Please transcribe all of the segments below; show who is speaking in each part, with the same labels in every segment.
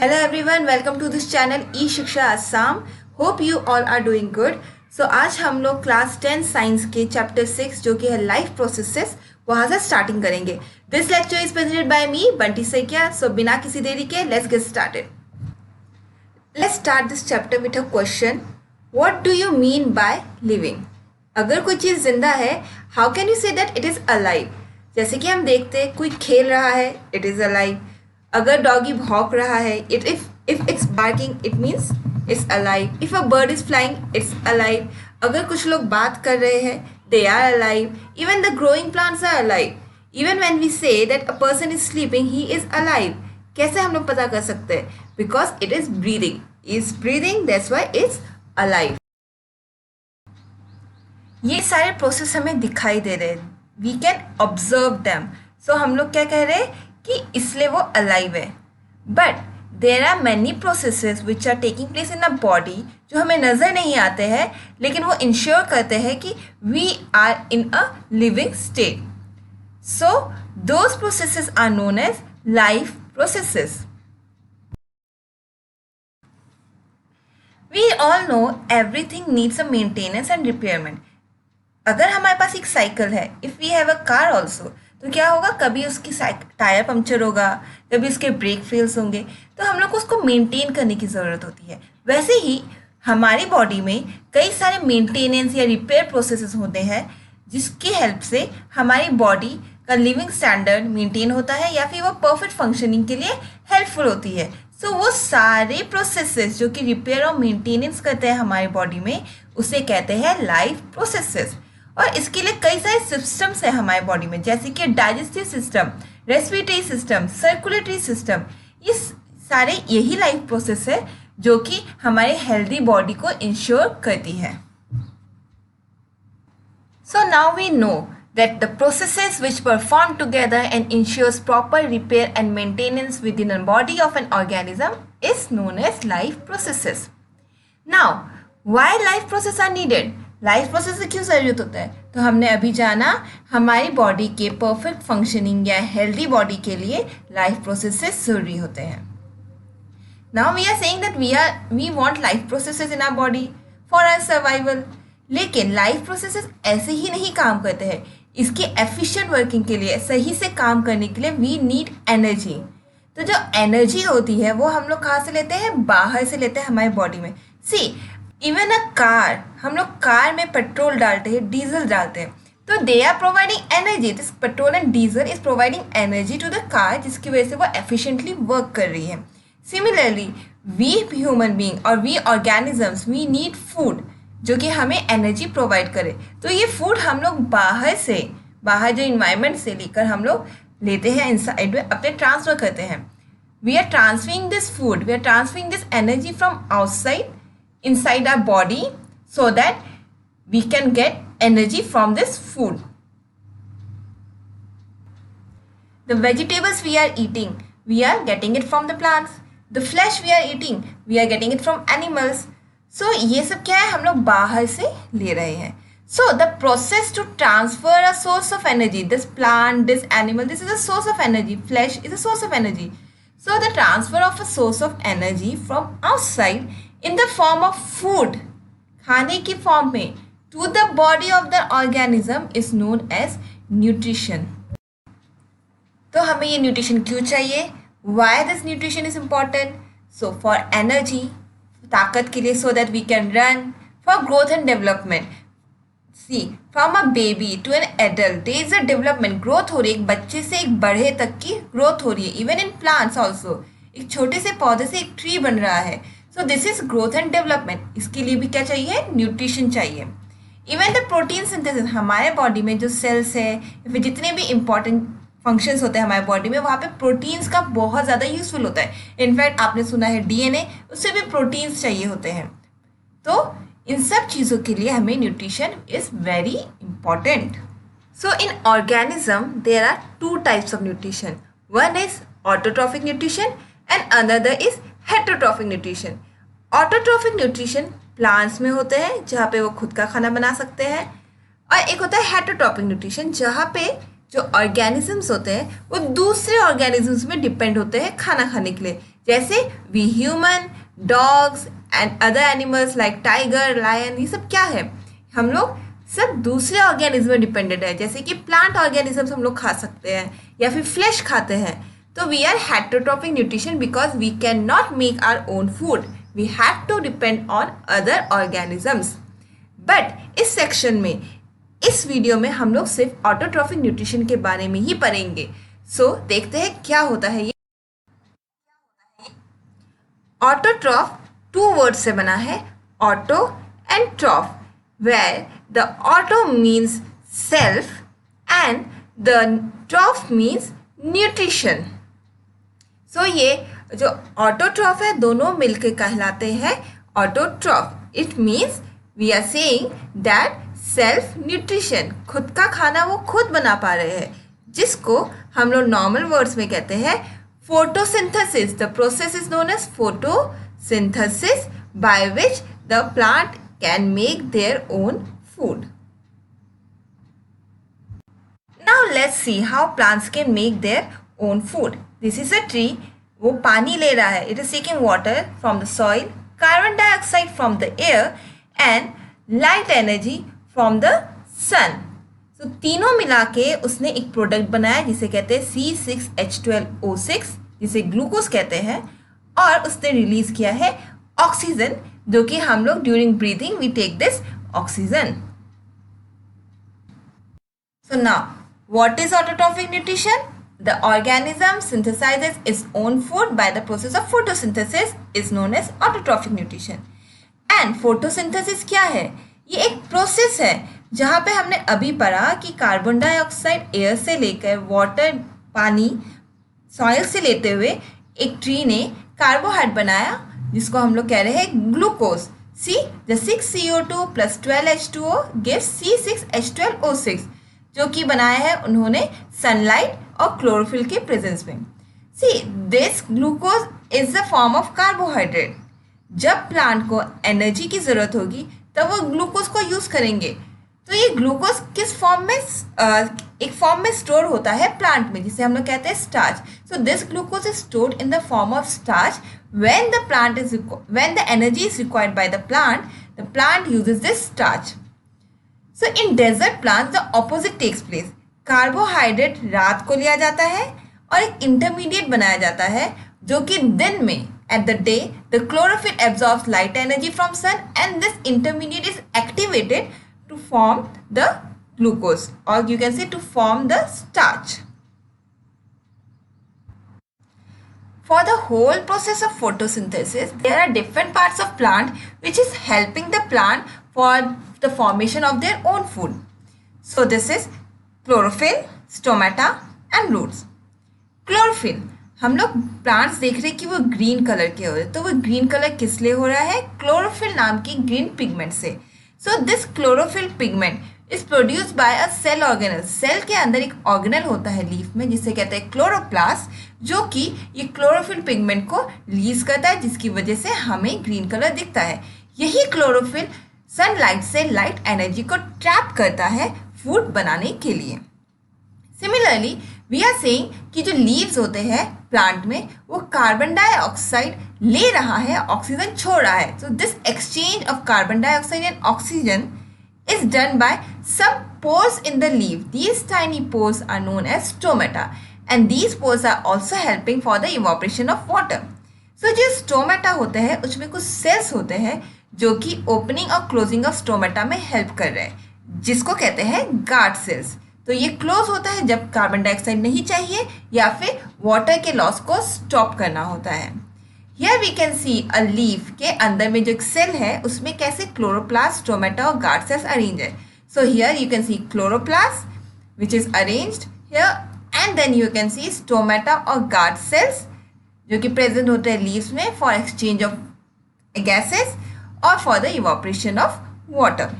Speaker 1: Hello everyone, welcome to this channel ई शिक्षा Assam. Hope you all are doing good. So आज हम लोग class 10 science के चैप्टर 6 जो कि है लाइफ प्रोसेसेस वहाँ से स्टार्टिंग करेंगे. This lecture is presented by me Bunty Saikia. सो बिना किसी देरी के let's get started. Let's start this chapter with a question. What do you mean by living? अगर कोई चीज़ जिंदा है, how can you say that it is alive? जैसे कि हम देखते हैं कोई खेल रहा है, इट इज़ अलाइव. अगर डॉगी भौंक रहा है, if it's barking it means it's alive. If a bird is flying it's alive. अगर कुछ लोग बात कर रहे हैं, they are alive. Even the growing plants are alive. Even when we say that a person is sleeping he is alive. कैसे हम लोग पता कर सकते हैं? Because it is breathing. Is breathing, that's why it's alive. ये सारे process हमें दिखाई दे रहे हैं. We can observe them. सो हम लोग क्या कह रहे हैं कि इसलिए वो अलाइव है. But there are many processes which are taking place in a body जो हमें नज़र नहीं आते हैं, लेकिन वो इंश्योर करते हैं कि we are in a living state. So those processes are known as life processes. We all know everything needs a maintenance and repairment. अगर हमारे पास एक साइकिल है, if we have a car also, तो क्या होगा? कभी उसकी टायर पंक्चर होगा, कभी उसके ब्रेक फेल्स होंगे, तो हम लोग को उसको मेंटेन करने की ज़रूरत होती है. वैसे ही हमारी बॉडी में कई सारे मेंटेनेंस या रिपेयर प्रोसेसेस होते हैं जिसकी हेल्प से हमारी बॉडी का लिविंग स्टैंडर्ड मेंटेन होता है या फिर वो परफेक्ट फंक्शनिंग के लिए हेल्पफुल होती है. सो वो सारे प्रोसेसेस जो कि रिपेयर और मेंटेनेंस करते हैं हमारी बॉडी में, उसे कहते हैं लाइफ प्रोसेसेस. और इसके लिए कई सारे सिस्टम्स हैं हमारे बॉडी में, जैसे कि digestive system, respiratory system, circulatory system. ये सारे यही लाइफ प्रोसेस है जो कि हमारे हेल्दी बॉडी को इंश्योर करती है. So now we know that the processes which perform together and ensures proper repair and maintenance within the body of an organism is known as life processes. Now, why life processes are needed? Life process से क्यों ज़रूरत होता है? तो हमने अभी जाना हमारी बॉडी के परफेक्ट फंक्शनिंग या हेल्दी बॉडी के लिए लाइफ प्रोसेसेस ज़रूरी होते हैं. Now we are saying that we want life processes in our body for our survival. लेकिन लाइफ प्रोसेसेस ऐसे ही नहीं काम करते हैं. इसकी एफिशिएंट वर्किंग के लिए, सही से काम करने के लिए वी नीड एनर्जी. तो जो एनर्जी होती है वो हम लोग कहाँ से लेते हैं? बाहर से लेते हैं हमारी बॉडी में. सी इवन अ कार, हम लोग कार में पेट्रोल डालते हैं, डीजल डालते हैं, तो they are providing energy. This petrol and diesel is providing energy to the car, जिसकी वजह से वो एफिशिएंटली वर्क कर रही है. सिमिलरली वी ह्यूमन बीइंग और we organisms, we need food जो कि हमें एनर्जी प्रोवाइड करे. तो ये फूड हम लोग बाहर जो इन्वायरमेंट से लेकर हम लोग लेते हैं, इनसाइड में अपने ट्रांसफ़र करते हैं. We are transferring this food, we are transferring this energy from outside inside our body so that we can get energy from this food. The vegetables we are eating, we are getting it from the plants. The flesh we are eating, we are getting it from animals. So ये सब क्या है? हम लोग बाहर से ले रहे हैं. So the process to transfer a source of energy, this plant, this animal, this is a source of energy. Flesh is a source of energy. So the transfer of a source of energy from outside in the form of food, खाने की form में, to the body of the organism is known as nutrition. तो हमें ये nutrition क्यों चाहिए? Why this nutrition is important? So for energy, ताकत के लिए, so that we can run, for growth and development. See, from a baby to an adult, there is a development, growth हो रही है. एक बच्चे से एक बड़े तक की ग्रोथ हो रही है. Even in plants also, एक छोटे से पौधे से एक ट्री बन रहा है. So this is growth and development. इसके लिए भी क्या चाहिए? न्यूट्रिशन चाहिए. इवन द प्रोटीन सिंथेसिस, हमारे बॉडी में जो सेल्स है या फिर जितने भी इंपॉर्टेंट फंक्शंस होते हैं हमारे बॉडी में, वहाँ पे प्रोटीन्स का बहुत ज़्यादा यूजफुल होता है. इनफैक्ट आपने सुना है डीएनए, उससे भी प्रोटीन्स चाहिए होते हैं. तो इन सब चीज़ों के लिए हमें nutrition is very important. So in organism there are two types of nutrition. One is autotrophic nutrition and another is heterotrophic nutrition. Autotrophic nutrition plants में होते हैं जहाँ पे वो खुद का खाना बना सकते हैं, और एक होता है हेटरोट्रॉफिक न्यूट्रिशन जहाँ पे जो ऑर्गेनिजम्स होते हैं वो दूसरे ऑर्गेनिजम्स में डिपेंड होते हैं खाना खाने के लिए. जैसे we human, dogs and other animals like tiger, lion, ये सब क्या है, हम लोग सब दूसरे ऑर्गेनिज्म डिपेंडेंट है। जैसे कि प्लांट ऑर्गेनिज्म हम लोग खा सकते हैं या फिर फ्लैश खाते हैं। तो we are heterotrophic nutrition because we cannot make our own food, we have to depend on other organisms. But इस सेक्शन में, इस वीडियो में हम लोग सिर्फ ऑटोट्रॉफिक न्यूट्रिशन के बारे में ही पढ़ेंगे। सो देखते हैं क्या होता है ये। ऑटोट्रॉफ 2 वर्ड से बना है, auto and troph, where the auto means self and the troph means nutrition. So ये जो ऑटोट्रॉफ है दोनों मिलकर कहलाते हैं autotroph. It means we are saying that self nutrition, खुद का खाना वो खुद बना पा रहे हैं, जिसको हम लोग नॉर्मल वर्ड्स में कहते हैं photosynthesis. The process is known as photosynthesis, by which the plant can make their own food. Now let's see how plants can make their own food. This is a tree. वो पानी ले रहा है. It is taking water from the soil, carbon dioxide from the air and light energy from the sun. तो तीनों मिला के उसने एक प्रोडक्ट बनाया जिसे कहते हैं C6H12O6, जिसे ग्लूकोज कहते हैं, और उसने रिलीज किया है ऑक्सीजन, जो कि हम लोग during breathing we take this oxygen. So now what is autotrophic nutrition? The organism synthesizes its own food by the process of photosynthesis is known as autotrophic nutrition. And photosynthesis क्या है? ये एक process है जहाँ पे हमने अभी पढ़ा कि कार्बन डाइऑक्साइड एयर से लेकर वाटर, पानी, सॉइल से लेते हुए एक ट्री ने कार्बोहाइड्रेट बनाया जिसको हम लोग कह रहे हैं glucose. See the 6CO2 plus 12H2O gives C6H12O6, जो कि बनाया है उन्होंने सनलाइट और क्लोरोफिल के प्रेजेंस में। See this glucose is the form of carbohydrate. जब प्लांट को एनर्जी की ज़रूरत होगी तब वो ग्लूकोज को यूज़ करेंगे। तो ये ग्लूकोज किस फॉर्म में, एक फॉर्म में स्टोर होता है प्लांट में, जिसे हम लोग कहते हैं starch. So this glucose is stored in the form of starch when the energy is required by the plant uses this starch. So in desert plants the opposite takes place. Carbohydrate रात को लिया जाता है और एक intermediate बनाया जाता है जो कि दिन में, at the day, the chlorophyll absorbs light energy from sun and this intermediate is activated to form the glucose, or you can say to form the starch. For the whole process of photosynthesis, there are different parts of plant which is helping the plant for the formation of their own food. So this is chlorophyll, stomata and roots. Chlorophyll, हम लोग plants देख रहे हैं कि वो green colour के हो रहे हैं, तो वो ग्रीन कलर किस लिए हो रहा है? क्लोरोफिल नाम की ग्रीन पिगमेंट से। So this chlorophyll pigment is produced by a cell organelle. Cell के अंदर एक ऑर्गेनल होता है लीफ में जिसे कहते हैं क्लोरोप्लास्ट, जो कि ये क्लोरोफिल पिगमेंट को रिलीज करता है, जिसकी वजह से हमें ग्रीन कलर दिखता है। यही क्लोरोफिल सनलाइट से लाइट एनर्जी को ट्रैप करता है फूड बनाने के लिए। सिमिलरली वी आर सेइंग कि जो लीव्स होते हैं प्लांट में, वो कार्बन डाइऑक्साइड ले रहा है, ऑक्सीजन छोड़ रहा है। So this exchange of carbon dioxide and oxygen is done by some pores in the leaf. These tiny pores are known as stomata and these pores are also helping for the evaporation of water. So जो stomata होते हैं उसमें कुछ cells होते हैं जो कि opening और closing of stomata में help कर रहे हैं, जिसको कहते हैं guard cells. तो ये क्लोज होता है जब कार्बन डाइऑक्साइड नहीं चाहिए या फिर वाटर के लॉस को स्टॉप करना होता है। Here we can see a leaf के अंदर में जो एक सेल है उसमें कैसे क्लोरोप्लास्ट, स्टोमेटा और गार्ड सेल्स अरेंज है। So here you can see chloroplast which is arranged here and then you can see stomata और गार्ड सेल्स जो कि प्रेजेंट होते हैं लीव्स में फॉर एक्सचेंज ऑफ गैसेस और for the evaporation of water.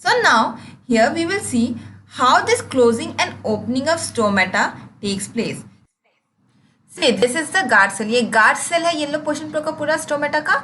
Speaker 1: So now here we will see how this closing and opening of stomata takes place. See, this is the guard cell. ये guard cell है yellow portion का पूरा stomata का,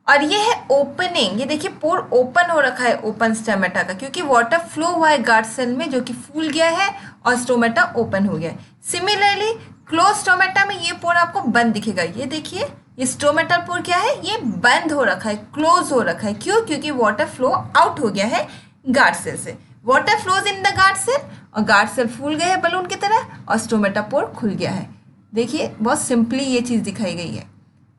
Speaker 1: और ये है opening. ये देखिए पोर ओपन हो रखा है ओपन स्टोमेटा का, क्योंकि वाटर फ्लो हुआ है गार्ड सेल में जो कि फूल गया है और स्टोमेटा ओपन हो गया है। सिमिलरली क्लोज स्टोमेटा में ये पोर आपको बंद दिखेगा। ये देखिए, ये स्टोमेटा पोर क्या है, ये बंद हो रखा है, क्लोज हो रखा है। क्यों? क्योंकि वाटर फ्लो आउट हो गया है गार्ड सेल से। Water flows in the guard cell और गार्ड सेल फूल गए हैं बलून की तरह और स्टोमेटा पोर खुल गया है। देखिए बहुत सिंपली ये चीज़ दिखाई गई है।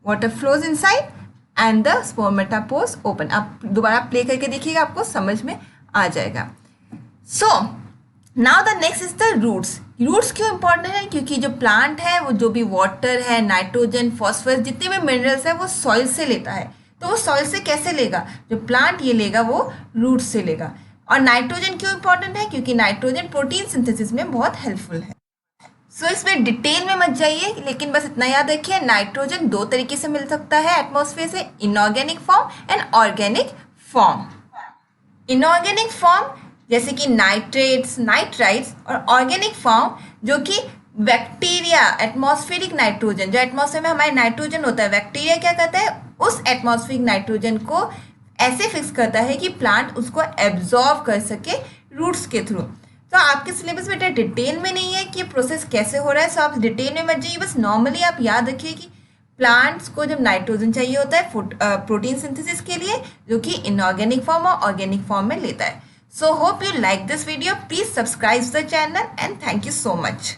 Speaker 1: Water flows inside and the stomata pores open. आप दोबारा प्ले करके देखिएगा, आपको समझ में आ जाएगा। So now the next is the roots. Roots क्यों इंपॉर्टेंट है? क्योंकि जो प्लांट है वो जो भी वाटर है, नाइट्रोजन, फॉस्फोरस, जितने भी मिनरल्स है वो सॉइल से लेता है। तो वो सॉइल से कैसे लेगा? जो प्लांट ये लेगा वो रूट से लेगा। और नाइट्रोजन क्यों इंपॉर्टेंट है? क्योंकि नाइट्रोजन प्रोटीन सिंथेसिस में बहुत हेल्पफुल है। सो इसमें डिटेल में मत जाइए, लेकिन बस इतना याद रखिए, नाइट्रोजन दो तरीके से मिल सकता है एटमॉस्फेयर से, inorganic form and organic form. Inorganic form जैसे कि नाइट्रेट्स, नाइट्राइट्स, और ऑर्गेनिक फॉर्म जो कि बैक्टीरिया, एटमॉस्फेरिक नाइट्रोजन, जो एटमॉस्फेयर में हमारे नाइट्रोजन होता है, बैक्टीरिया क्या करता है, उस एटमॉस्फेरिक नाइट्रोजन को ऐसे फिक्स करता है कि प्लांट उसको एब्जॉर्व कर सके रूट्स के थ्रू। तो आपके सिलेबस में डिटेल में नहीं है कि प्रोसेस कैसे हो रहा है, सो आप डिटेल में मत जाइए। बस नॉर्मली आप याद रखिए कि प्लांट्स को जब नाइट्रोजन चाहिए होता है प्रोटीन सिंथेसिस के लिए, जो कि इनऑर्गेनिक फॉर्म और ऑर्गेनिक फॉर्म में लेता है। So hope you like this video. Please subscribe to the channel and thank you so much.